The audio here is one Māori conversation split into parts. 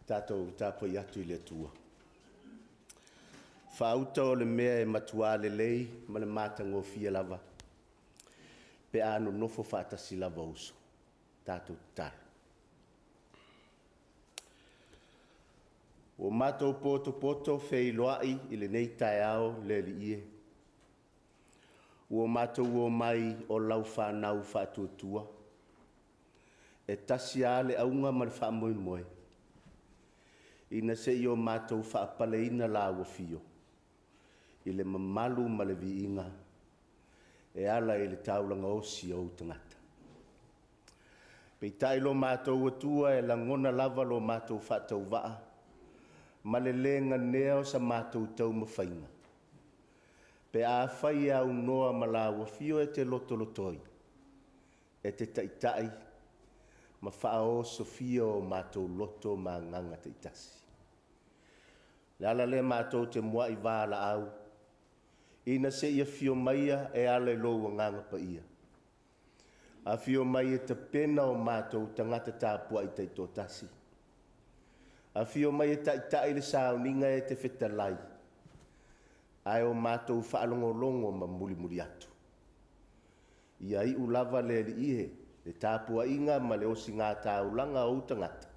Tātou tāpoi atu I le tua. Whauta o le mea e matua le lei, ma le matangofia lava. Pe anu nofo whaatasi lava uso. Tātou tāru. O mātou poto whei loai I le nei tai ao le li ie. O mātou o mai o lau whanau whaatuatua. E tasi ale aunga ma le whaamoi moe. Ina se I o mātou whaapale ina la ua fio. I le mamalu ma le vi inga. E ala I le taulanga osi o tangata. Pei tai lo mātou atua e langona lava lo mātou whaatau waa. Ma le lenga neo sa mātou tau mawhainga. Pe a whai au noa ma la ua fio e te lotolotoi. E te taitai. Ma whao sofia o mātou loto ma nganga te itasi. Le ala le mātou te mua I wāla au. Ina se ia fio maia e ala lo wa nganga pa ia. A fio mai e te pena o mātou tangata tāpua I teito tasi. A fio mai e taitai le sauninga e te whetalai. Ai o mātou whaalongolongo ma muli atu. Ia I ulava le li ihe. Le tāpua inga ma le osi ngā tāulanga o tangata.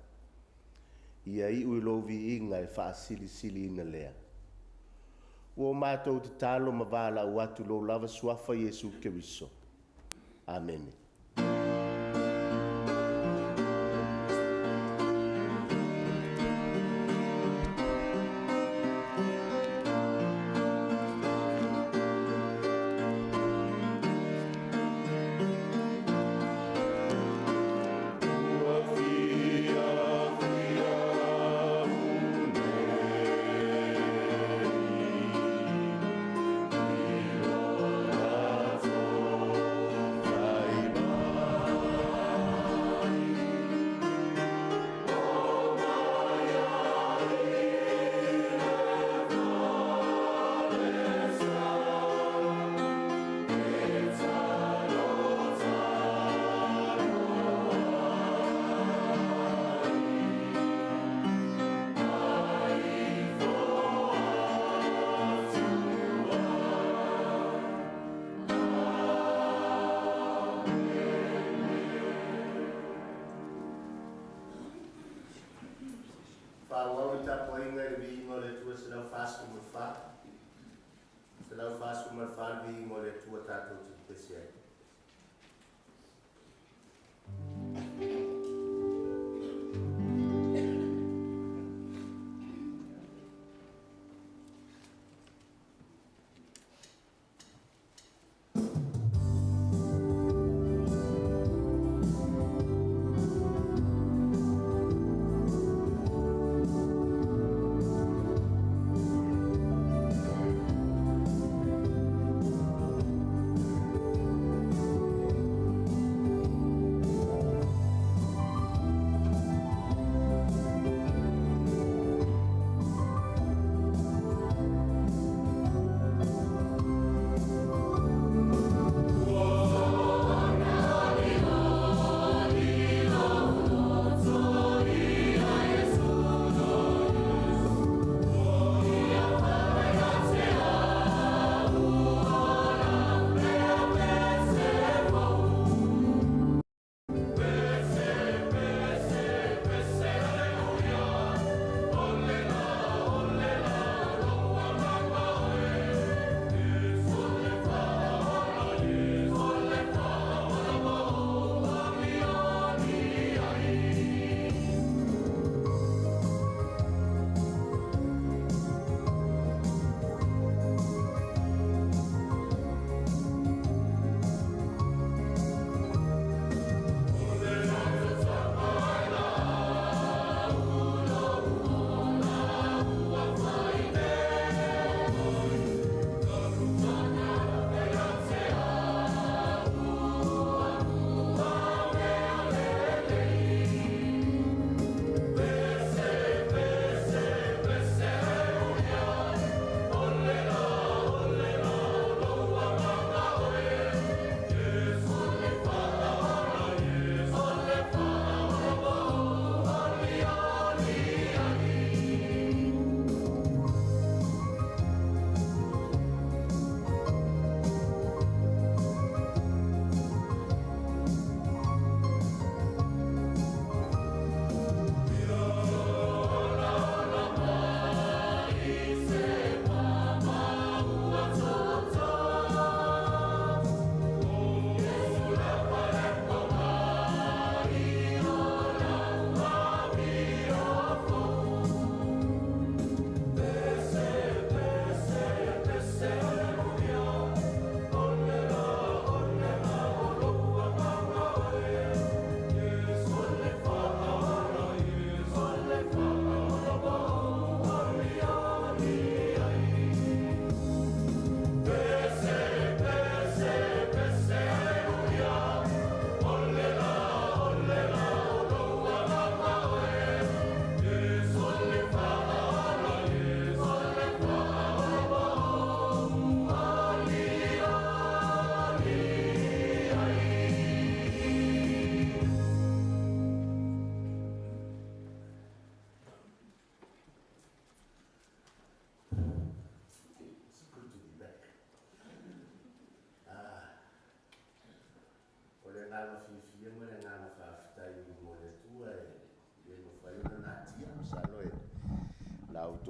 Ia I uilovi inga e whaasili ina lea. O mātou te tālo ma wāla o atu lo lava suafa Jesu Keriso. Amen.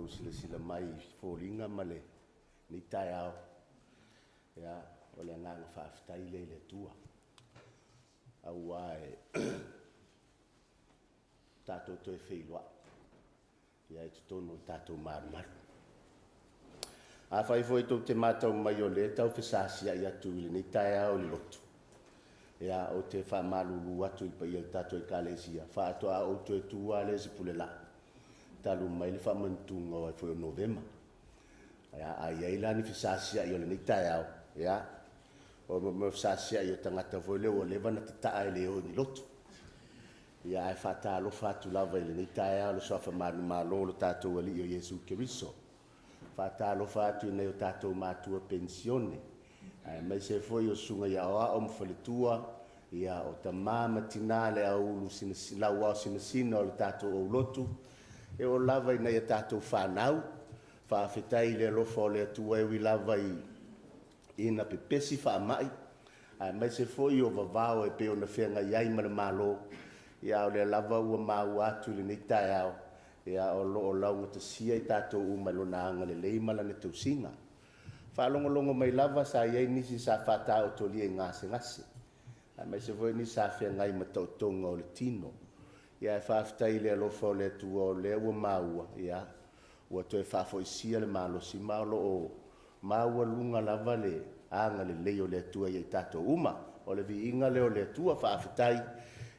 tātou sila mai fōringa male ni tai au. Ia, o le nganga whaafitai le tua. Au ai, tātou toi wheiloa. Ia e tutono tātou maru. A whai fwoi tau te mātau mai o le tau whesasia i atu i le ni tai au le lotu. Ia o te whamalulu atu i pa i tātou i kālesia. Whātua o tu e tua le zipule la. Talu mai le whamantunga o e fwoi o Novema. Ia ai eila ni whesasia i o le ni tai au. Ia o me whesasia i o tangata fwoi leo o lewa na te taa e leo ni lotu. Ia e whatalo whatu lava i le ni tai au le sofa manu malo lo tātou ali o Yesu Keriso. Whatalo whatu nei o tātou mātua pensione. Mai se foi o sunga ia oa o mwhaletua, ia o ta māma tinale a ulu lau au sinasina o le tātou o lotu. E o lava i nei a tātou whanau, whaafetai le alofa o le atua ewi lava i ina pepesi whaamai. Mai se foi o vavao e peo na whenga iai mana malo, ia o le lava ua mau atu le nei tai au. Ia o lo o launga te sia i tātou umalona anga le leimala ne tausinga. Whalongolongo mai lava sa iei nisi sa whata o toli e ngase. Mai se voi nisi sa whea ngai matautonga o le tino. Ia e whaafitai le alofa o le atua o le ua maua. Ia ua toi whaafo isia le malo si maolo o maua lunga lava le anga le leo le atua i tātou uma. O le vi inga leo le atua whaafitai.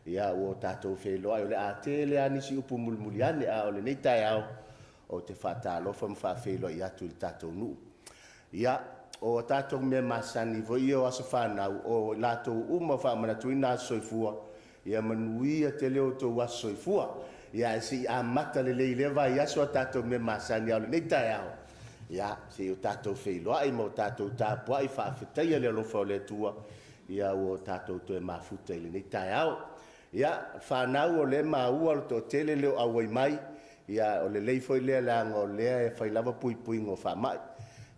Ia o tātou wheloa o le a te le anisi upu mulmuliane a o le nei tai au o te whata alofa mwhawheloa i atu i tātou nuu. Ia, o tātou mea masani voi o asa whanau o lātou uma whamanatuina soifua. Ia manuia te leo tō soifua. Ia si a mata le lewa i aso tātou mea masani au le nei tai au. Ia, si o tātou wheloa i mo tātou tāpua i whaafetai le alofa o le tua. Ia o tātou toe mafuta i le nei tai au. Ia, whanau o le maua o tō tele leo awai mai. Ia, o le leifo i lea leanga o lea e whailava pui pui ngō whamai.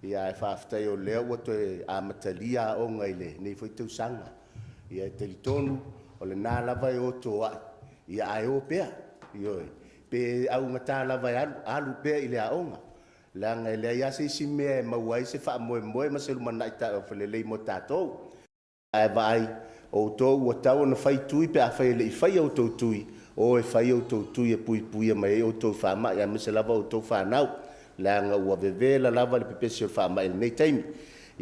Ia e whaafitai o lea ua toe amatalia o ngai le, nei fwoi tau sanga. Ia e telitonu, o le nā lava e o tō ai. Ia ai o pea, ioi. Pe au ngata lava e alu pea i lea onga. Langa e lea iase isi mea e mauai se wha moe moe maselu manaita o whalelei mo tātou. Ai vai, o tō ua tau na whai tui pe a whai le i whai au tō tui. O e whai au tō tui e pui pui e mai o tō whama, ia mese lava o tō whanau. Langa ua vevela lava le pepesi o whaama ele nei taimi.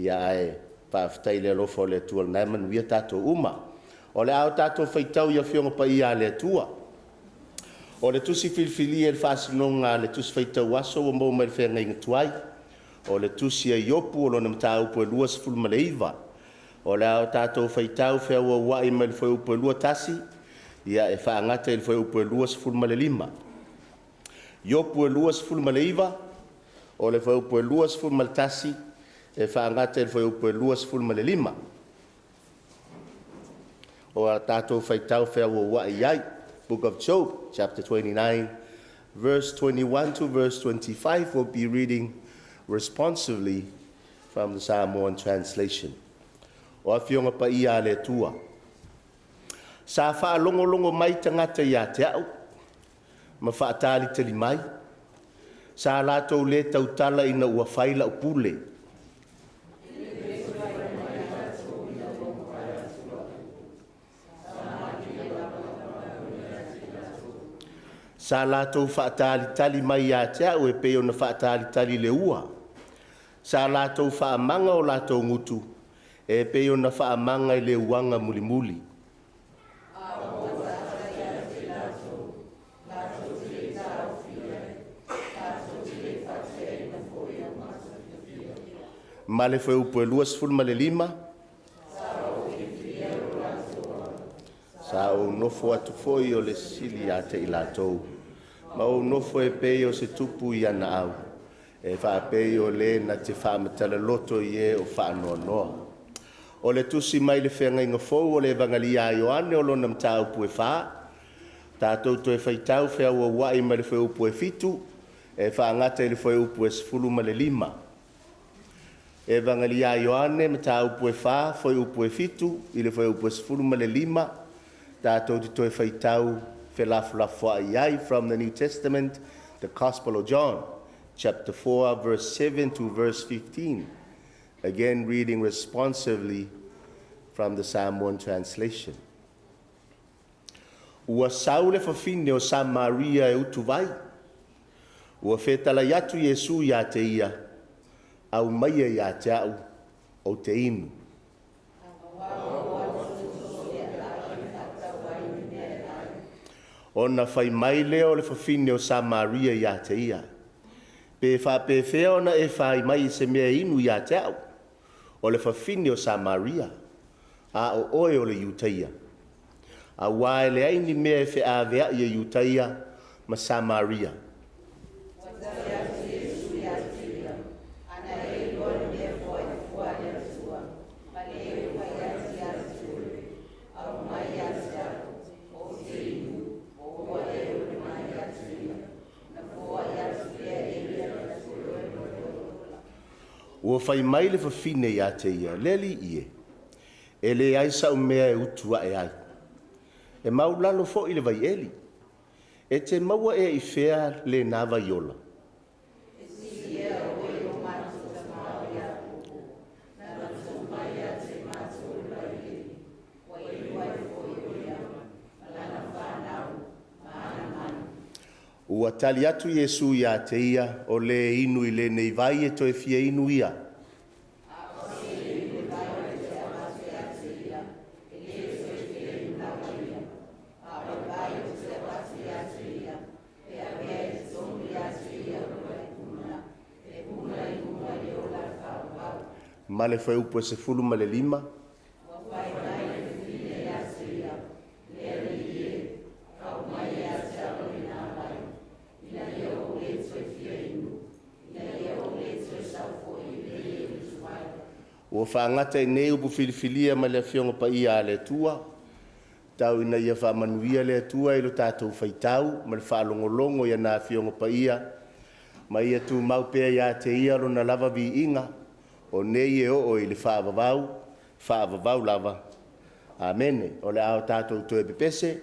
Ia e whaafitai le alofa o le atua le naiman uia tātou uma. O le ao tātou whaitau ia whionga pa ia le atua. O le tusi filfili e le whaasinonga le tusi whaitau aso o mou mai whenga inga tuai. O le tusi e iopu o lona mta upo e lua sifulu ma le iwa. O le ao tātou whaitau whea ua wai mai le whai upo e lua tasi. Ia e whaangata e le whai upo e lua sifulu ma le lima. Iopu e lua sifulu ma le iwa. O le whai upo e lua sifulu ma le tasi. E whaangata e le whai upo e lua sifulu ma le lima. O a tātou whaitau whea ua wai ai. Book of Job, chapter 29, verse 21 to verse 25, we'll be reading responsively from the Samoan translation. O a whionga pa ia le tua. Sa wha longo longo mai tangata ia te au, ma wha atali tali mai. Sa lātou le tautala ina ua whaila upule. Sa lātou whaatali tali mai a te au e peo na whaatali tali le ua. Sa lātou whaamanga o lātou ngutu e peo na whaamanga i le uanga muli muli. Ma le whai upo e luas ful ma le lima. Sa o nofo atu foi o le sili a te i lātou. Ma o nofo e pei o se tupu i ana au. E wha pei o le na te whaamatala loto i e o wha noa noa. O le tusi mai le whenga inga fau o le vangali a Ioane o lona mta upu e wha. Tātou to e whaitau whea ua wai ma le whai upu e fitu. E wha angata i le whai upu e sifulu ma le lima. E vangali a Ioane mta upu e wha, whai upu e fitu, i le whai upu e sifulu ma le lima. Tātou te toi whaitau whelafulafua iai from the New Testament, the Gospel of John, chapter 4, verse 7 to verse 15. Again, reading responsively from the Psalm 1 translation. Ua saule fafine o Samaria e utu vai. Ua fetala yatu Yesu ya te ia, au maia ya te au, o te inu. Ona fai mai leo le fafine o Samaria ya te ia. Pe fa pe fea ona e fai mai se mea inu ya te au, o le fafine o Samaria, a o oe o le Iutaia. A wae le aini mea fe a vea ia Iutaia ma Samaria. Ua fai mai le fafine ia te ia, leli ie. E le aisa o mea e utua e ai. E mau lalo fo i le vai eli. E te maua e I fea le nava iola. Ua tali atu Yesu ia te ia o le inu I le nei vai e toe fia inu ia. Ma le fai upo se fulu ma le lima. Ua whaangata I nei upu filifilia ma le fionga pa ia le tua. Tau ina ia whaamanuia le tua I lo tātou whaitau, ma le whaalongolongo ia nā fionga pa ia. Ma ia tu maupea ia te ia lo na lava vi inga. O nei e o I le whaavavau lava. Amene. O le ao tātou toe pepese,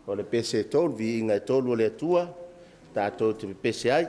o le pese e tolu, vi inga e tolu o le tua, tātou te pepese ai.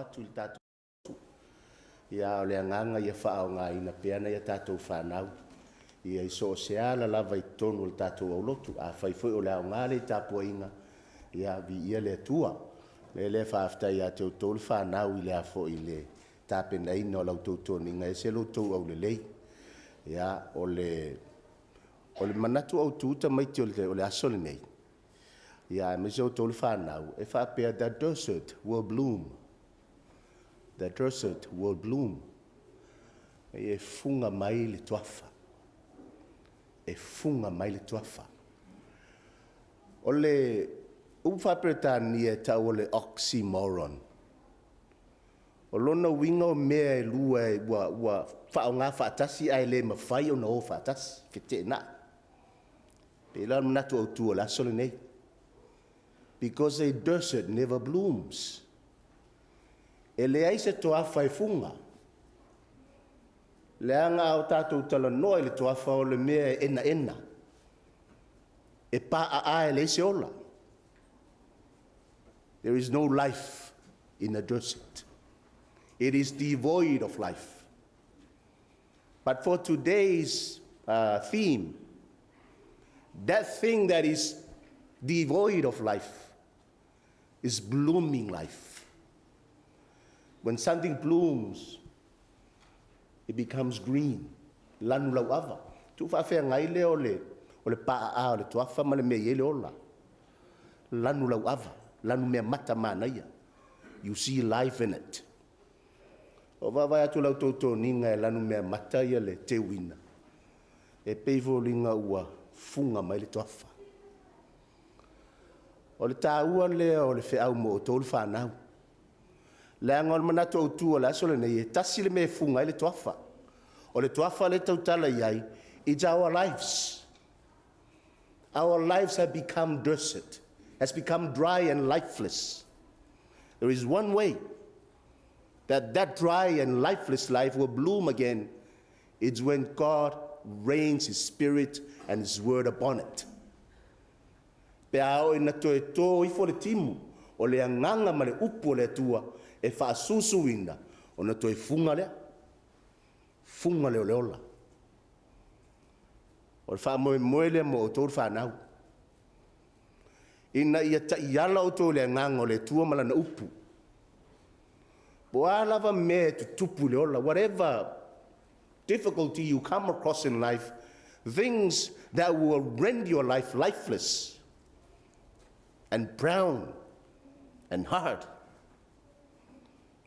atu i tātou. Ia o le anganga ia whaonga ina peana ia tātou whanau. Ia iso o seala lava i tonu o tātou au lotu. A whaifoi o le au ngāle i tāpua inga. Ia vi ia le tua. Le whaaftai a teo tolu whanau i le afo i le tāpena ina o lau tautou ninga. E se lo tau au le lei. Ia o le manatu au tūta maiti o le aso le nei. Ia me se o tolu whanau. E whaapea the desert will bloom. The desert will bloom. E funga mai le tuafa. E funga mai le tuafa. O le uwhapretani e tau o le oxymoron. O lona winga o mea e lua e ua whao ngā whaatasi ai le mawhai o na o whaatasi. Fete na. Pe la manatu au tua la sole nei. Because a desert never blooms. E le aise toafa e funga. Le anga au tātou tala noa le toafa o le mea ena. E pa a le ise ola. There is no life in the desert. It is devoid of life. But for today's theme, that thing that is devoid of life is blooming life. When something blooms, it becomes green. Lanu lau ava. Tu whawhea ngai le o le paa a o le tuafa ma le mea iele ola. Lanu lau ava. Lanu mea mata mānaia. You see life in it. O wawai atu lau tautou ninga e lanu mea mata ia le te wina. E peivo linga ua funga mai le tuafa. O le tāua lea o le whiau mo o tolu whanau. Le angol manatu au tua la sole nei e tasi le me funga i le tuafa. O le tuafa le tautala iai, it's our lives. Our lives have become desert, has become dry and lifeless. There is one way that dry and lifeless life will bloom again. It's when God rains His Spirit and His Word upon it. Pe ao ina toe tō ifo le timu, o le anganga ma le upo le tua, e whaasusuina, o na toi funga lea o leola. O le wha moe lea mo o tōru whanau. Ina ia ta iala o tō le nganga o le tua mala na upu. Bo a lava me tu tupu leola, whatever difficulty you come across in life, things that will render your life lifeless and brown and hard.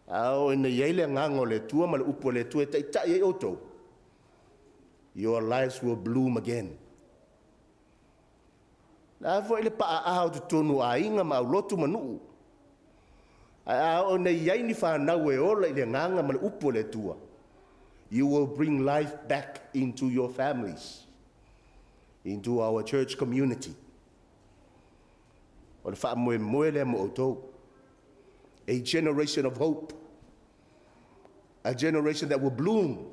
Au ina yeile ngango le tua ma le upo le tua tai tai e oto. Your lives will bloom again. Na fo ile pa a tu tonu a inga ma lotu manu. Au ina yeini fa na we ola ile nganga ma le upo le tua. You will bring life back into your families, into our church community. O le fa moe le mo oto. A generation of hope. A generation that will bloom.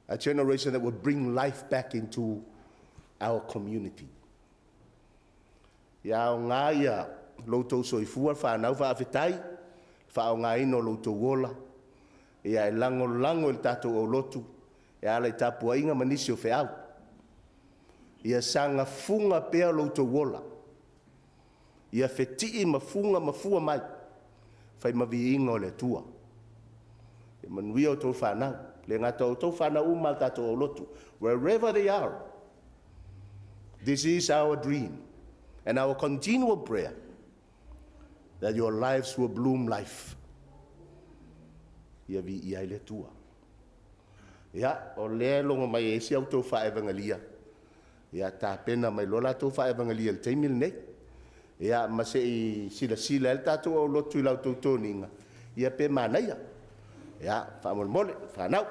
A generation that will bring life back into our community. Ia o ngā ia loutou soifua whanau whaafetai, whao ngā ino loutou wola, ia e lango il tātou o lotu, ia ala i tāpua inga manisi o wheau. Ia sanga funga pea loutou wola. Ia whetii mafua mai, whai mavi inga o le tua. E manuia o tau whanau, le ngata o tau whanau umal tātou o lotu. Wherever they are, this is our dream and our continual prayer that your lives will bloom life. Ia vi ia le tua. Ia, o le longa mai e si au tau wha evangelia. Ia tā pena mai lola tau wha evangelia le teimil nei. Ia ma se I sila el tātou au lotu I lau tau tōninga. Ia pe mānaia. Ia, whamole, whanau.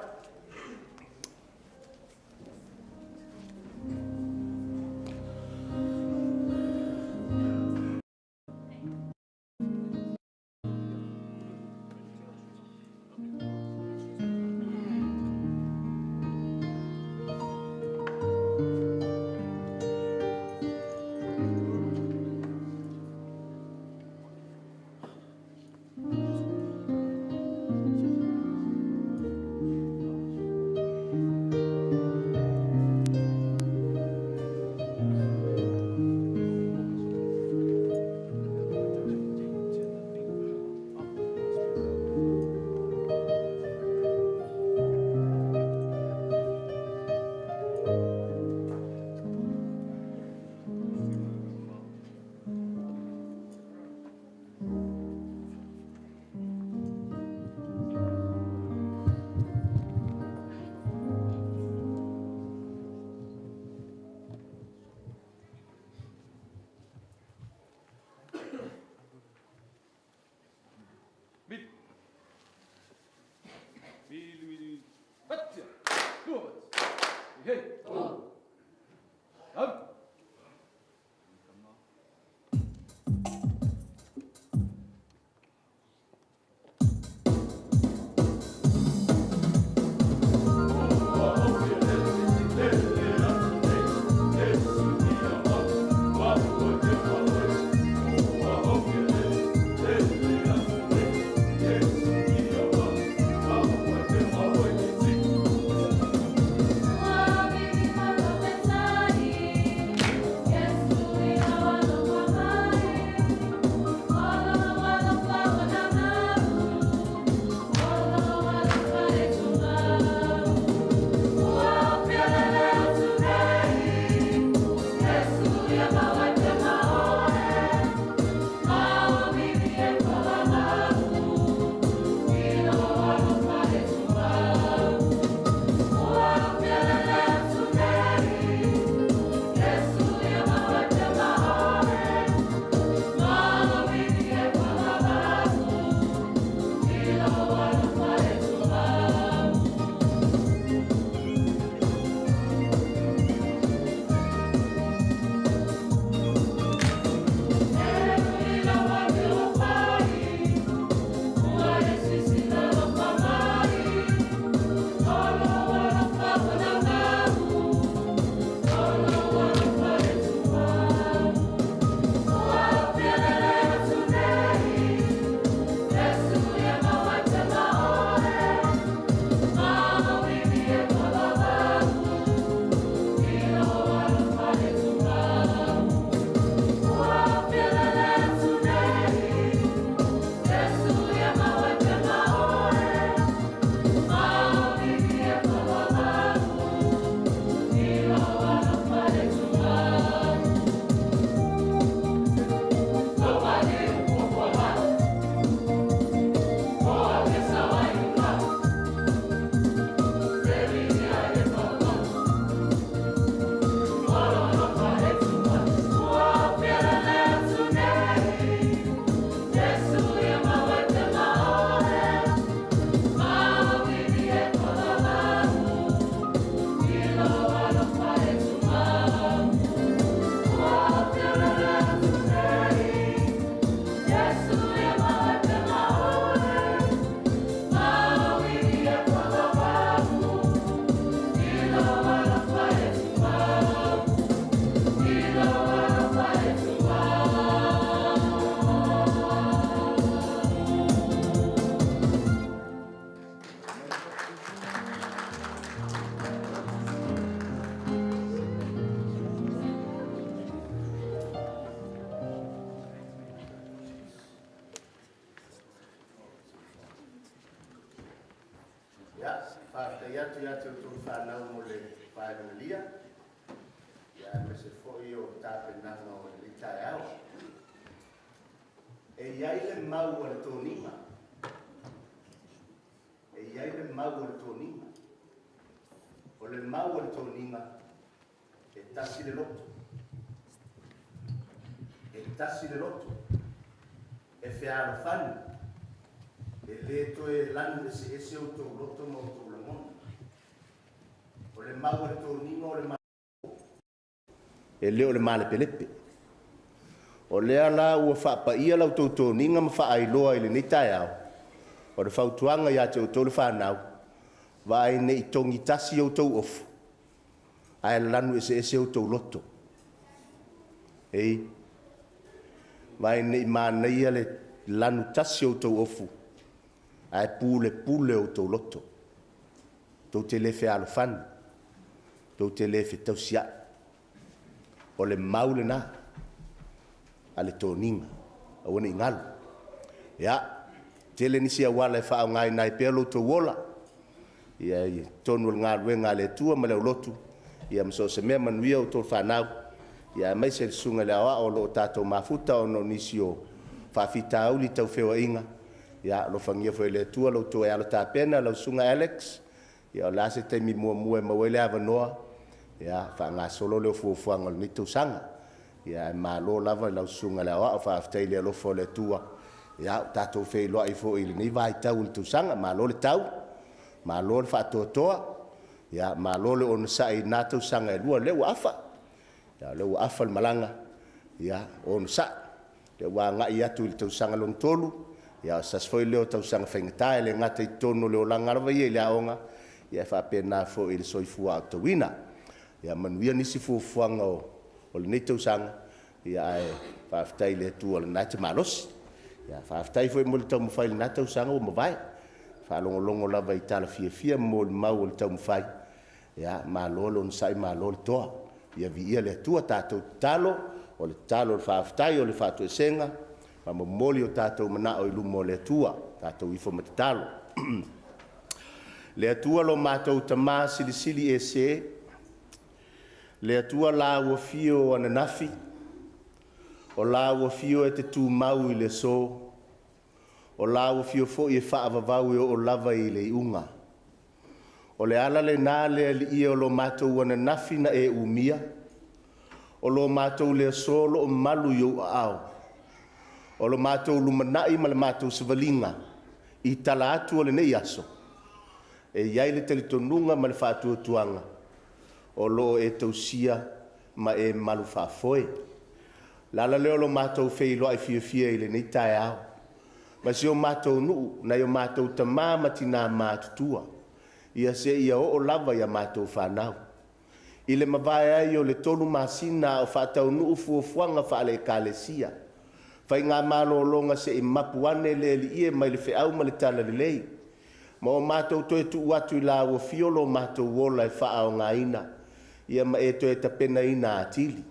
Tasi le loto e fealo fani e le toe lani de se ese o tau loto mo tau lamona o le mau e tau nima o le mau e le o le male pelepe o le ala ua whaapa ia lau tau ninga ma wha ailoa i le neitai au o le whautuanga ia te o tau le whanau vai ne i tongi tasi o tau ofu ai lanu e se ese o tau loto ei vai nei manei le lanu tasi o tau ofu ai pule o tau loto tau te le fealo fan tau te le fe tau sia o le maule na ale toninga o ni ngal ya te le nisi wala e fa ngai nai pelo to wola ya tonu ngal wenga le tua ma le lotu ya mso se me manuia o to fa na ya mai se sunga le o lo tato mafuta o no nisio fa fita uli tau fewa inga ya lo fangia foi le tua lo to ya lo ta pena lo sunga Alex ya la se te mi mo ma wele ava noa ya fa nga solo le fu ngol ni tu sanga ya ma lo lava lo sunga le o fa ftai le lo fo le tua ya tato fe lo i fo il ni vai tau tu sanga ma lo le tau ma lo fa to ia malole ona sa'i na tausaga e lua le ua afa ia le ua afa le malaga ia ona sa'i le ua aga'i atu i le tausaga lona tolu ia o sasafoi leo tausaga faigatā e le gata i tonu le olaga lava ia i le aʻoga ia e faapena fo'i i le soifua a'otauina ia manuia nisi fuafuaga o lenei tausaga ia e faafetai le atua lanā te malosi ia faafetai fo'i mo le taumafai lenā tausaga ua mavae faalogologo lava i talafiafia mo le mau o le taumafai ia malo le ona sa'i malo le toa ia vi'ia le atua tatou tatalo o le tatalo o le faafetai o le faatuesega ma momoli o tatou mana'o i luma o le atua tatou ifo ma tatalo le atua lo matou tamā silisili ese le atua lauafio ana nafi o lauafio e te tumau i le so o lauafio fo'i e fa'avavau e o'o lava i le iʻuga o le ala lenā le ali'ia o lo matou ana nafi na e umia o lo matou le so lo'o malu i ou a'ao o lo matou lumana'i ma le matou savaliga i tala atu o lenei aso e iai le talitonuga ma le fa'atuatuaga o lo'o e tausia ma e malu fa'afoe lala leo lo matou feiloa'i fiafia i lenei taeao ma se o matou nu'u nai o matou tamā ma tinā matutua ia se'ia o'o lava ia matou fanau i le mavae ai o le tolu masina o fa'ataunu'u fuafuaga fa'aleekalesia faigā malōloga se'i mapu ane le ali'ie mai le fe'au ma le talalelei ma o matou toe tu'u atu i lauafio lo matou ola e fa'aaogāina ia ma e toe tapenaina atili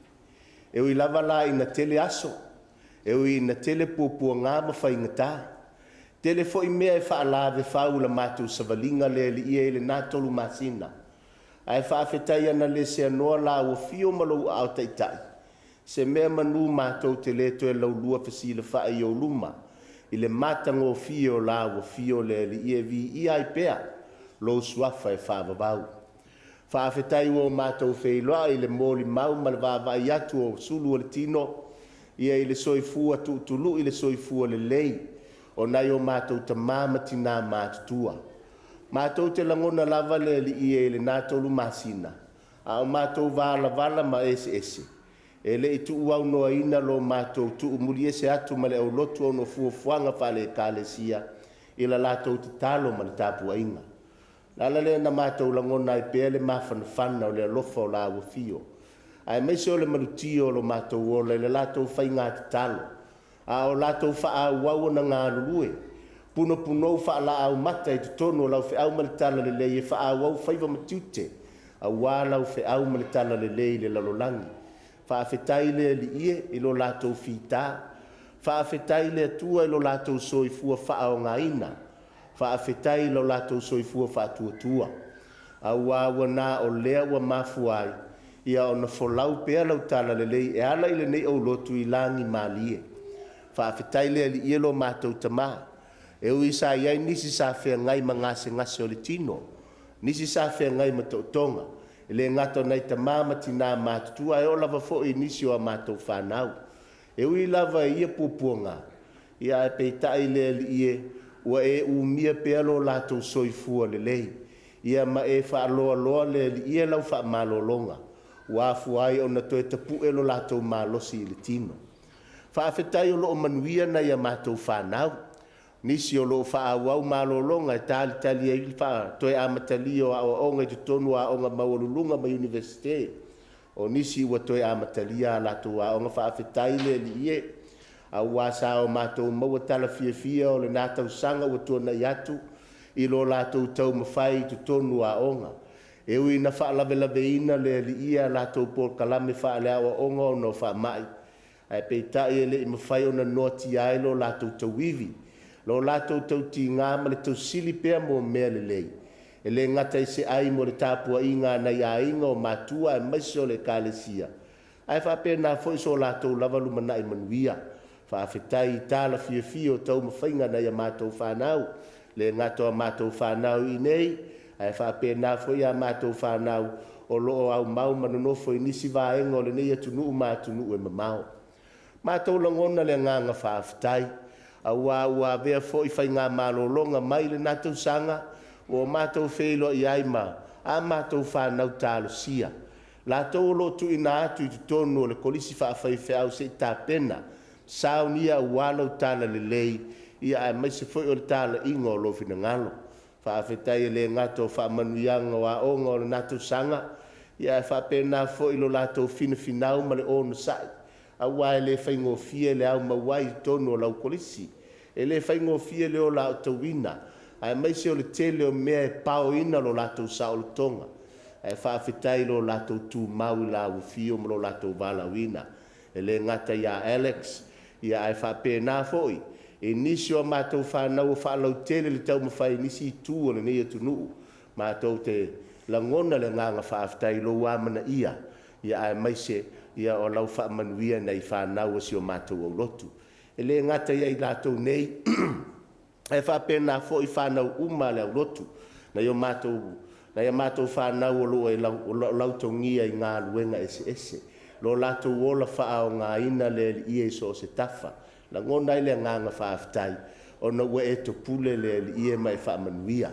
e ui lava la ina tele aso e ui ina tele puapuagā ma faigatā tele fo'i mea e fa'alavefau la matou savaliga le ali'ia i lenā tolu masina ae fa'afetai ana le seanoa lauafio ma lou a'ao ta'ita'i se mea manū matou te lē toe laulua fesilafa'i o luma i le matagofie o lauafio le ali'ia vi'ia ai pea lou suafa e fa'avavau fa'afetai ua o matou feiloa'i i le molimau ma le va'ava'i atu o sulu o le tino ia i le soifua tu'utulu'i i le soifua lelei o nai o matou tamā ma tinā matutua matou te lagona lava le ali'ia i lenā tolu masina a o matou valavala ma ese'ese e le'i tu'uaunoaina lo matou tu'umuli ese atu ma le aulotu auna fuafuaga fa'aleekalesia i la latou tatalo ma le tapua'iga lala lea na matou lagona ai pea le mafanafana o le alofa o lauafio ae maise o le malutio o lo matou ola i le latou faigā tatalo a o latou fa'aauau ona galulue punopunou fa'ala'au mata i totonu o lau fe'au ma le talalelei e fa'aauau faiva matiute auā lau fe'au ma le talalelei i le lalolagi fa'afetai le ali'ie i lo latou fitā fa'afetai le atua i lo latou soifua fa'aaogāina fa'afetai lo latou soifua fa'atuatua auā ua nā o lea ua mafu ai ia ona folau pea lau talalelei e ala i lenei aulotu i lagi malie fa'afetai le ali'ia lo matou tamā e ui sa iai nisi sa feagai ma gasegase o le tino nisi sa feagai ma to'otoga e le gato nai tamā ma tinā matutua e o lava fo'i nisi o a matou fanau e ui lava e ia puapuaga ia e peita'i le ali'ie ua e umia pea lo latou soifua lelei ia ma e fa'aloaloa le ali'ia lau fa'amalōloga ua afu ai ona toe tapu'e lo latou malosi i le tino fa'afetai o lo'o manuia nai a matou fanau nisi o lo'o fa'aauau malōloga e talitali ai toe amatali o a'oaʻoga i totonu a'oga maualuluga ma universite o nisi ua toe amatalia a latou a'oga fa'afetai le ali'ie auā sa o matou maua talafiafia o lenā tausaga ua tuana'i atu i lo latou taumafai i totonu a'oga e ui na fa'alavelaveina le ali'ia latou polokalame fa'aleaʻoaʻoga ona o fa'ama'i ae peita'i e le'i mafai ona noatia ai lo latou tauivi lo latou tautigā ma le tausili pea mo mea lelei e lē gata i se'ai mo le tapua'iga nai aiga o matua e maise o le ekalesia ae fa'apena fo'i so latou lava lumana'i manuia fa'afetai i talafiafia o taumafaiga nai a matou fanau le gato a matou fanau i nei ae fa'apena fo'i a matou fanau o lo'o aumau ma nonofo i nisi vaega o lenei atunu'u matunu'u e mamao matou lagona le agaga fa'afetai auā ua avea fo'i faigā malōloga mai lenā tausaga ua matou feiloa'i ai ma a mātou whanau tālosia. Lātou lo tu ina atu i tonu o le kolisi whaafai se tā pena. Sao nia walau tāla le lei, ia ai mai se foi o le tāla ingo lo fina ngalo. Whaafetai le ngato whaamanuianga wa onga o le nātou sanga, ia e whaapena foi lo lātou fina finau ma le ono sai. A wai le whaingo fie le au mawai tonu o lau kolisi. E le whaingo fie le o lau tauina. Ai mai se o le tele o mea e pao ina lo lātou sa o le tonga. E whaafetai lo lātou tū mau la ufio ma lo lātou wala wina. E le ngata ia Alex, ia ai whaapena foi. E nisi o mātou whanau o whalau tele le tau mawhai nisi I tū o le nei atu nuu. Mātou te langona le nganga whaafetai lo wamana ia. Ia ai mai se ia o lau whaamanuia nei whanau o si o mātou au lotu. E le ngata ia I lātou nei, e whaapena foi whanau uma le au lotu. Na ia mātou whanau o lo e lau tongia I ngā luenga ese. Lo lātou ola wha o ngā ina le ie so se tafa. La ngona I le nganga whaafetai, o na ue e to pule le ie mai whaamanuia.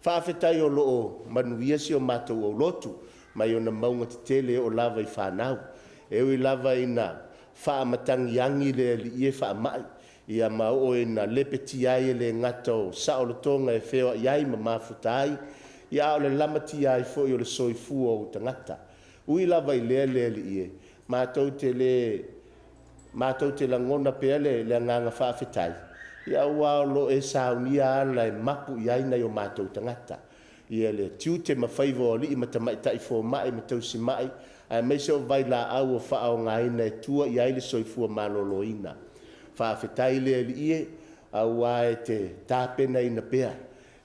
Whaafetai o loo manuia si o mātou au lotu, mai o na maunga te tele o lava I whanau. Ewi lava I na whaamatangi angi le ie whaamai, ia mau o ina lepeti ai le ngata o saolotonga e wheo iai ma mafutai, ia o le lamati ai fo I o le soifua o tangata. Ui lava I le ie, mātou te langona pea le nganga whaafetai. Ia ua lo e saunia ala e mapu iai nei o mātou tangata. Ia le tiu te mawhaivo o li I matamai tai fo mai ma tausi mai, ai mai se o vai la au o wha o ngā ina e tua iai le soifua malolo ina. Whaafetai le ie, au ai te tāpena ina pea,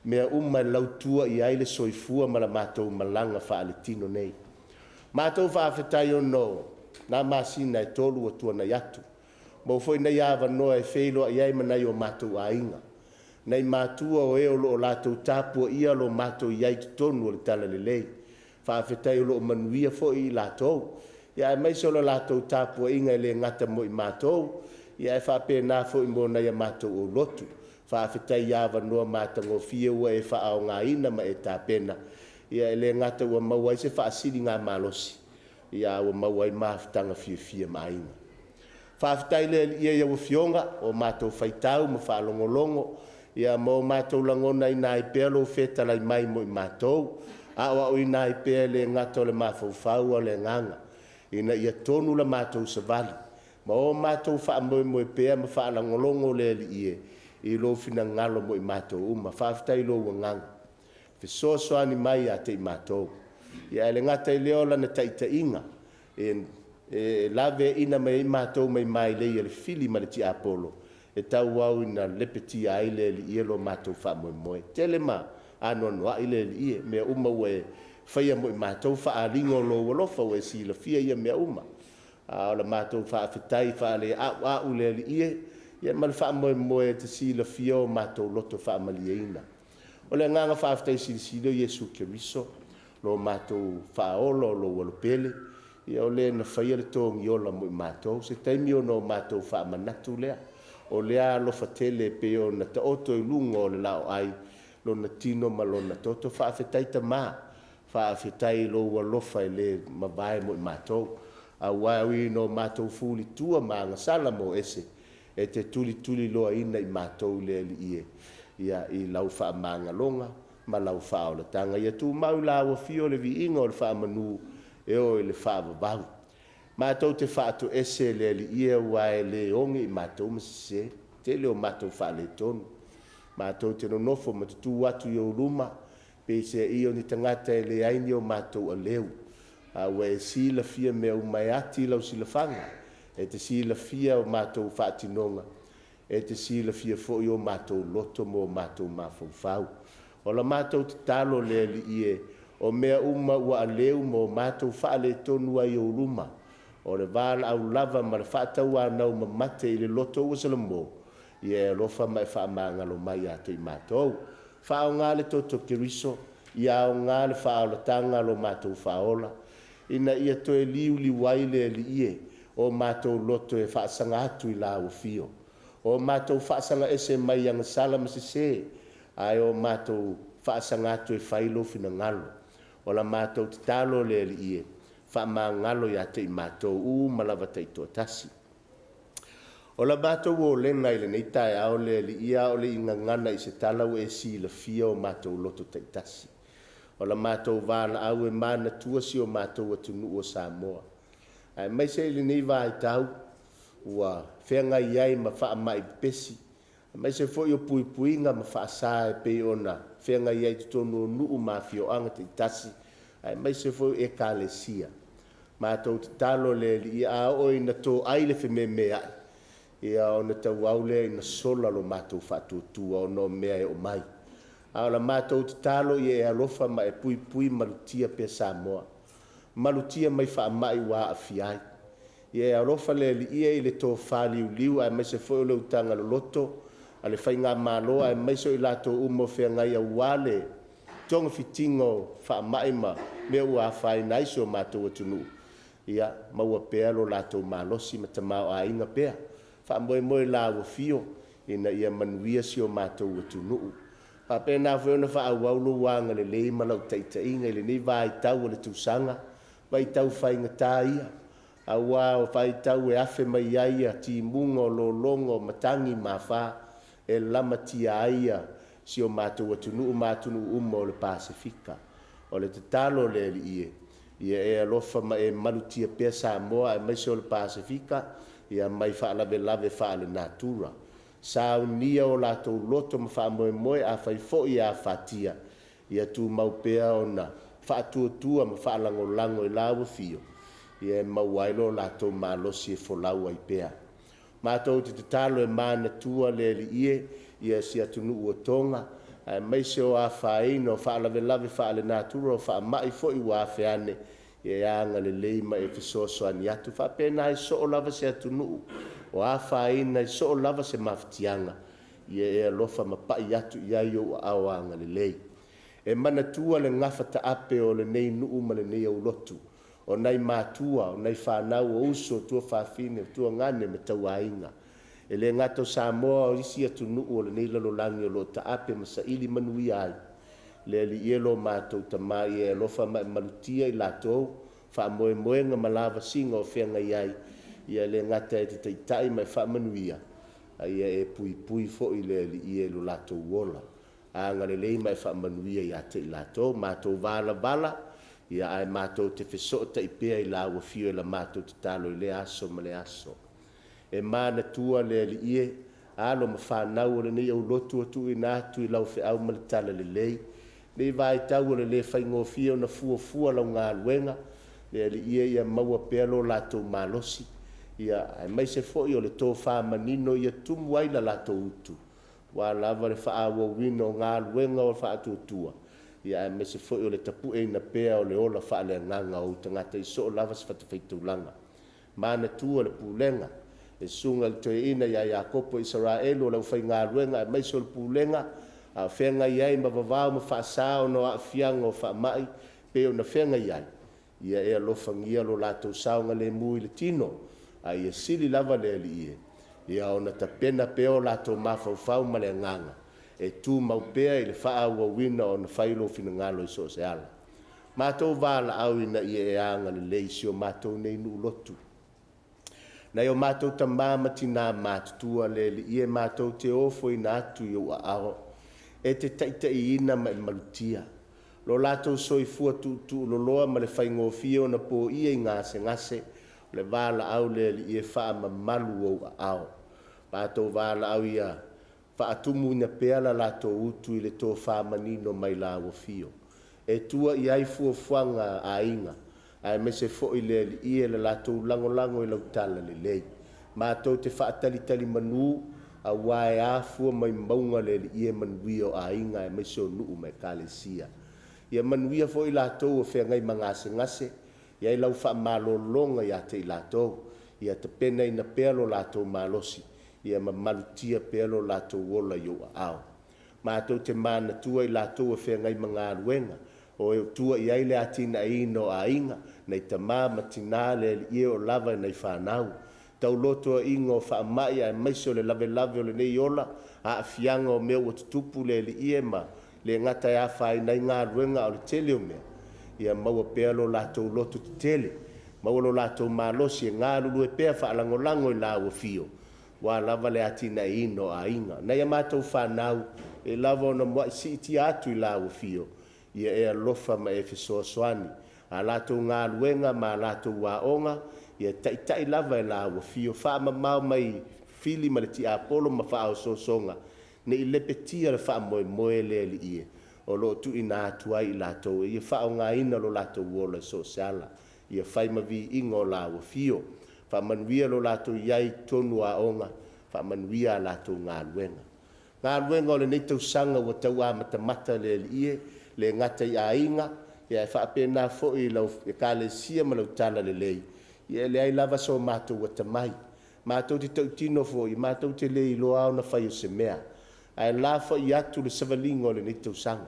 mea umai lautua iai le soifua ma la mātou malanga wha le tino nei. Mātou whaafetai o no, nā māsina e tolu o tua nei atu. Mo foi nei awa noa e wheiloa iai manai o mātou a inga. Nei mātua o eo lo o lātou tāpua ia lo mātou iai tonu o le tala le lei. Whaafetai o lo o manuia foi I lātou. Ia e maise o lo lātou tāpua inga e le ngata mo I mātou. Ia e whaapena foi mo nei a mātou o lotu. Whaafetai awa noa mātango fia ua e wha ao ngā ina ma e tāpena. Ia e le ngata ua mauai se whaasiri ngā mālosi. Ia ua mauai māwhitanga fia ma inga. Whaafetai le ia ia ua fionga o mātou whaitau ma whaalongolongo. Ia mo mātou langona I nai pea lo whetalai mai mo I mātou. Awa o I nai pea le ngata o le mawhauwhau o le nganga. Ina ia tonu la mātou savali. Ma o mātou whaamoe mo I pea ma whaalongolongo le ie. I lo fina ngalo mo I mātou uma. Whaafetai lo ua nganga. Fesoasoani mai a te I mātou. Ia le ngata I leo lana taita inga. Lave ina mai mātou mai leia le fili ma le ti apolo. E tau au ina lepeti ai le ie lo mātou wha moe. Tele ma anoa I le ie mea uma ue whaia mo I mātou wha alingo lo walofa ue si la fia ia mea uma. O la mātou wha awhitai wha le au le ie. Ia ma le wha moe te si la fia o mātou loto wha malieina. O le nganga wha awhitai si lo Yesu Keriso. Lo mātou wha olo lo walopele. Ia o le na whaia le tōngi ola mo I mātou. Se taimi o no mātou wha manatu lea. O lea lofa tele pe o na ta oto I lunga o le lao ai. Lo na tino ma lo na toto whaafetai ta mā. Whaafetai lo ua lofa I le mawae mo I mātou. A wawi no mātou fuli tua mā ngasala mo ese. E te tuli loa ina I mātou le li ie. Ia I lau wha manga longa. Ma lau wha o la tanga. Ia tu mau la ua fio le vi inga o le wha manu. E o le wha vavau. Mātou te whātu ese le li ia wae le ongi I mātou masise. Te leo mātou wha le tonu. Mātou te no nofo ma te tū atu I o luma. Pe se I o ni tangata e le aini o mātou a leu. A wae si la fia mea umai ati lau si la whanga. E te si la fia o mātou whātinonga. E te si la fia fo I o mātou loto mo mātou mawhau. O la mātou te talo le li ie. O mea uma ua a leu mo mātou wha le tonu ai o luma. O le wāla au lava ma le whātau anau ma mate I le loto ua salamo. Ia e lofa mai wha maangalo mai a te I mātou. Wha o ngā le toto Keriso. Ia o ngā le wha o la tanga lo mātou wha ola. Ina ia toe liu li waile li ie. O mātou loto e wha sanga atu I la o fio. O mātou wha sanga ese mai ang sala masise. Ai o mātou wha sanga atu e whailo fina ngalo. o la mātou te talo le li ie whaamangalo ia te i mātou ma lava te ito tasi. O la mātou o lenga i le nei tae ao le li ia o le inga ngana i se talau e si la fia o mātou loto te tasi. O la mātou vāna au e mana tuasi o mātou atunu o Samoa. Ai mai se le nei vai tau ua whenga iai ma wha mai pesi. Mai se fo yo pui puinga ma wha sa e pe ona whenga iai te tonu nuu ma fio anga te tasi. Ai mai se fo e kalesia. Mātou te talo le li ia a oi na tō aile whi me mea. Ia o na tau au le ina sola lo mātou whatutua o no mea e o mai. A la mātou te talo i e alofa ma e pui pui malutia pe Samoa. Malutia mai wha mai wa a fiai. I e alofa le li ia i le tō whaliu liu a mai se fo le utanga lo loto. A le whainga māloa a mai so i lato umo whea ngai a wale. Tonga fitingo wha mai ma me ua whai naisi o mātou atunu. Ia maua pea lo lato mālosi ma tamau a inga pea. Wha moe moe la ua fio ina ia manuia si o mātou atunu. Pa pena wheona wha au aulo wanga le leima lau taita inga le ni vai tau o le tūsanga. Vai tau whainga tā ia. A wao vai tau e afe mai aia ti mungo lo longo matangi ma wha e lama tia aia si o mātou atunu umo o le Pasifika. O le tatalo le li ie. Ia e alofa ma e malutia pia Samoa e maise o le Pasifika. Ia mai wha lave wha le natura. Sa unia o latou loto ma wha moe moe a whai fo i a whatia. Ia tu mau pea o na wha tua ma wha lango i lawa fio. Ia mau ailo latou malosi e folau ai pea. Mātou te talo e mana tua le li ie. Ia si atunu ua tonga. Ai mai se o a whaino wha lave wha le natura o wha mai fo i wa whiane. Ia anga le leima e fisoso ani atu. Wha pena i so o lava se atunu. O a whaina i so o lava se mawhitianga. Ia e alofa ma pai atu ia i o awanga le lei. E mana tua le ngafa ta ape o le nei nuu ma le nei au lotu. O nei mātua, o nei whanau o uso, tua whawhine, tua ngane me tau ainga. E le ngato Samoa o isi atu nuu o le nei lalolangi o lo ta ape ma sa ili manui ai. Le li ielo mātou tamai e alofa ma malutia i latou. Wha moe moenga malawa singa o whenga iai. Ia le ngata e te teitai mai wha manuia. Ia e pui fo i le li ielo latou wola. Anga le lei mai wha manuia i ate i latou. Mātou vala. Ia ai mātou te whesota i pēa i laua fio i la mātou te talo i le aso ma le aso. E mana tua le li ie, alo ma whanau o le nei au lotu atu i nātu i lau whiau ma le tala le lei. Nei vai tau o le le whaingo fio na fua lau ngā luenga. Le li ie ia maua pēa lo latou malosi. Ia ai mai se fo i o le tō whamanino ia tumu ai la latou utu. Wa lava le whaawa wino ngā luenga o le whaatutua. Ia ai mai se fo i o le tapu e na pēa o le ola wha le nganga o tangata i so o lava se whatawhaitulanga. Mana tua le pūlenga. E sunga le toe ina ia Iakopo Israel o lau whai ngā luenga ai mai se o le pūlenga. A whenga iai ma vavao ma whaasao no a whianga o whaamai. Peo na whenga iai. Ia e alofa ngia lo latou saunga le mui le tino. Ai e sili lava le li ie. Ia ona ta pena peo latou mawhauwhau ma le nganga. E tu mau pea i le wha ua wina o na whailo fina ngalo i so se ala. Mātou wāla au ina i e anga le leisi o mātou nei nu lotu. Nei o mātou ta māmati nā mātutua le li i e mātou te ofo i nā atu i ua ao. E te taita i ina ma i malutia. Lo latou soi fua tu lo loa ma le whaingofio na po i e ngase. Le wāla au le li i e wha ma malu o ao. Mātou wāla au ia. Wha atumu ina peala latou utu i le tō whamanino mai la ua fio. E tua i ai fuanga a inga. Ai me se fo i le li i e le latou lango i lau tala le lei. Mātou te wha tali manu a wae a fua mai maunga le li i e manuio a inga e me se o nuu mai kalesia. Ia manuia fo i latou o whea ngai ngase. Ia i lau wha malolonga i ate i latou. Ia te pena ina pealo latou malosi. Ia ma malutia pelo latou wola yo ao. Mātou te mana tua i latou e whea ngai mga aruenga. O e tua i aile atina ino a inga. Nei ta mama tina le i o lava nei whanau. Tau loto a inga o whaamai a maiso le lave o le nei ola. A fianga o mea o tutupu le i e ma. Le ngata e a whai nei ngā aruenga o le tele o mea. ia maua pea lo latou loto tetele maua lo latou malosi e galulu e pea faalagolago i lauafio ua lava le atinaʻiina o aiga na ia matou fanau e lava ona moaʻi siitia atu i lauafio ia e alofa ma e fesoasoani a latou galuega ma latou aʻoga ia taʻitaʻi lava e lauafio faamamao mai fili ma le tiapolo ma faaosoosoga neʻi lepetia le faamoemoe le aliʻie o loo tuuina atu ai i latou ia faaogāina lo latou ola e so se ala ia fai ma viiga o lauafio faamanuia lo latou iai tonu aʻoga faamanuia a latou galuega galuega o lenei tausaga ua tauā matamata le aliʻie le gata i aiga ia e faapena foʻi lau ekalesia ma lau tala lelei ia e leai lava so matou ua tamai matou te taʻutino foʻi matou te lē iloa ona fai o se mea ae la foʻi atu le savaliga o lenei tausaga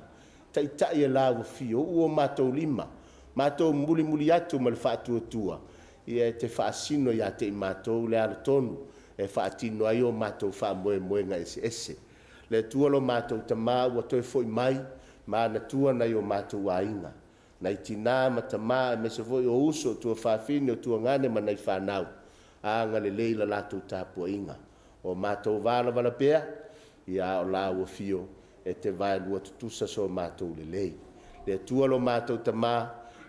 taʻitaʻi e lauafio ua matou lima matou mulimuli atu ma le faatuatua ia e te faasino iā te i matou le alotonu e faatino ai o matou faamoemoega eseese le atua lo matou tamā ua toe foʻi mai ma na tua nai o matou aiga nai tinā ma tamā e mese foʻi o uso o tua fafine o tuagane ma nai fanau aga lelei la latou tapuaʻiga o matou valavala pea ia o lauafio e te vaelua tutusa so matou lelei le atua lo matou tamā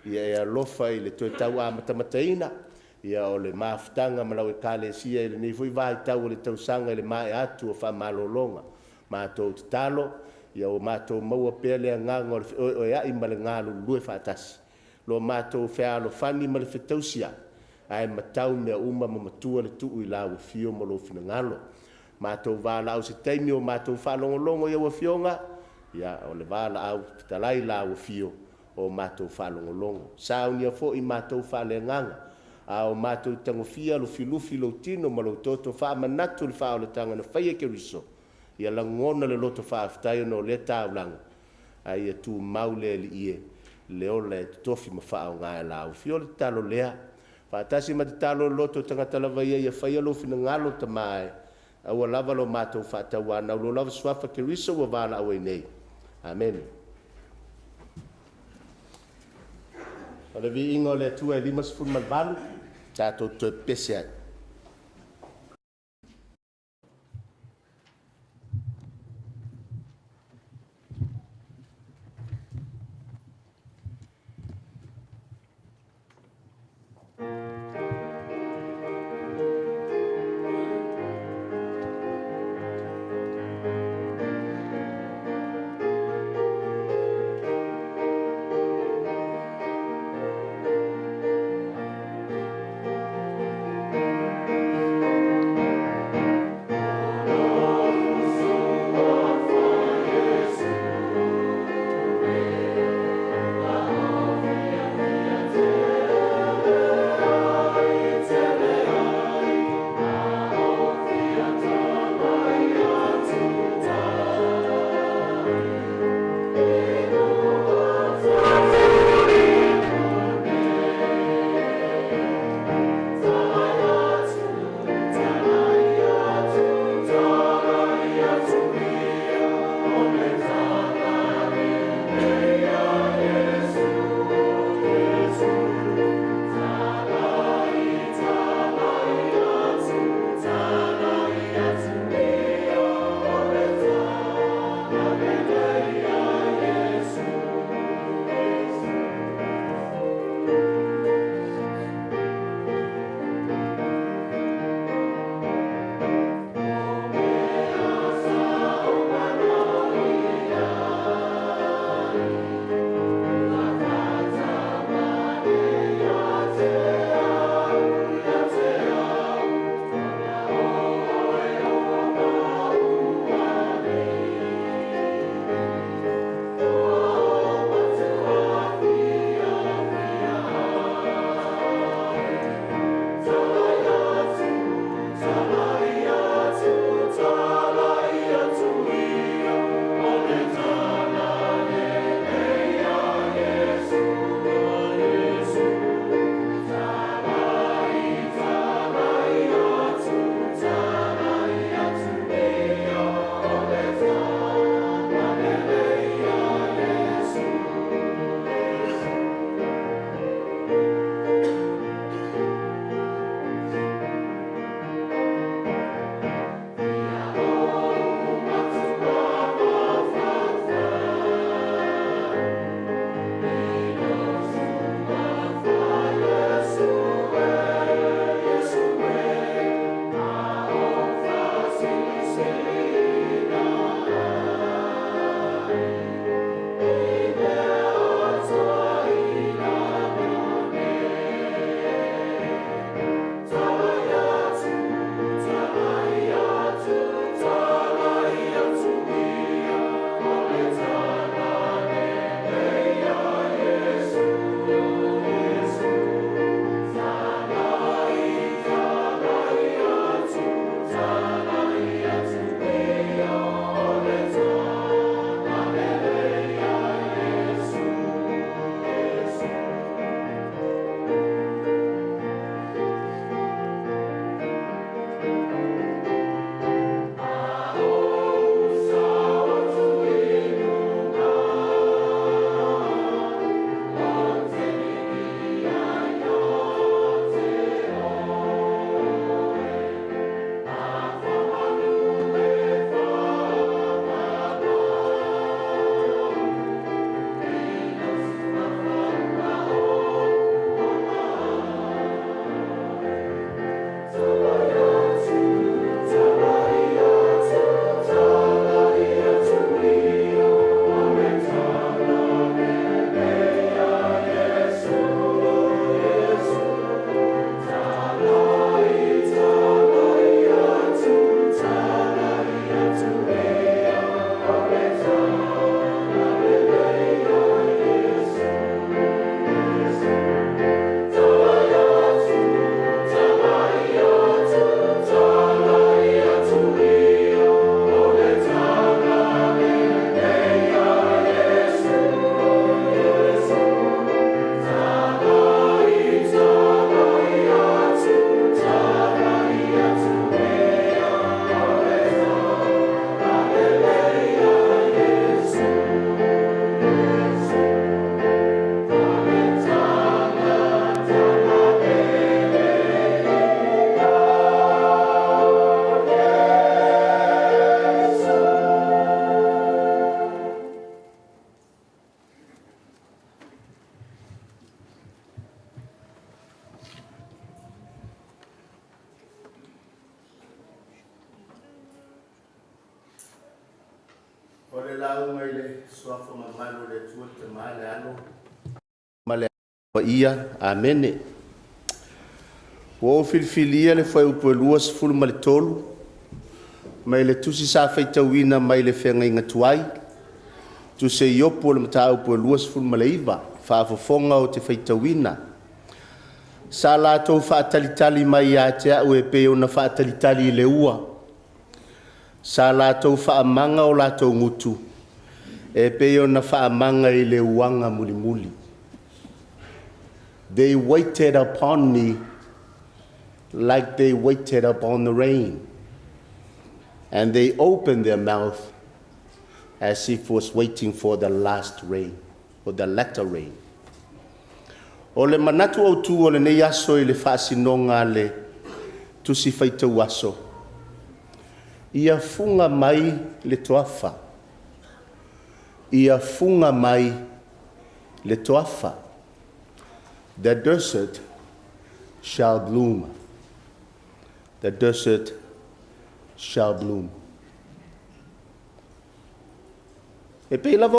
ia e alofa i le toe tauā matamataina ia o le mafutaga ma lau ekalesia i lenei foi vaitau o le tausaga i le mae atu o faamalōloga matou tatalo ia o matou maua pea le agaga o le feoeoeaʻi ma le galulue faatasi lo matou fealofani ma le fetausia ae matau mea uma ma matua le tuu i lauafio ma lou finagalo matou valaau se taimi o matou faalogologo ia ua fioga ia o le valaau fetalai lauafio o matou faalogologo saunia foʻi matou faaleagaga a o matou tagofia lufilufi lou tino ma lou toto faamanatu le faaoletaga na faia keriso ia lagogona le loto faafetai ona o lea taulaga aia tumau le aliʻie le ola e totofi ma faaogā e lauafio o le tatalo lea faatasi ma tatalo le loto tagata lava ia faia lou finagalo tamā e aua lava lo matou faatauanau lo lava suafa keriso ua valaau ai nei amen o le viiga o le atua e 5 tatou toe pese ai O le lau mai le soafa mamalu le tua te male ano. Male o ia, amene. O filfilia le fai upo lua sifuru ma le tolu. Mai le tusi sa faitauina mai le whenga inga tuai. Tu se iopo le mata upo lua sifuru ma le iwa. Whaafofonga o te faitauina. Sa lātou whaatalitali mai a te au e peo na whaatalitali le ua. Sa lātou whaamanga o lātou ngutu. E peo na whaamanga i le uanga muli muli. They waited upon me like they waited upon the rain. And they opened their mouth as if was waiting for the last rain, or the latter rain. O le manatu au tu o le nei aso i le whaasinonga le tusi whaitau aso. Ia funga mai le toafa. Ia funga mai le toafa. The desert shall bloom. The desert shall bloom. E pei lava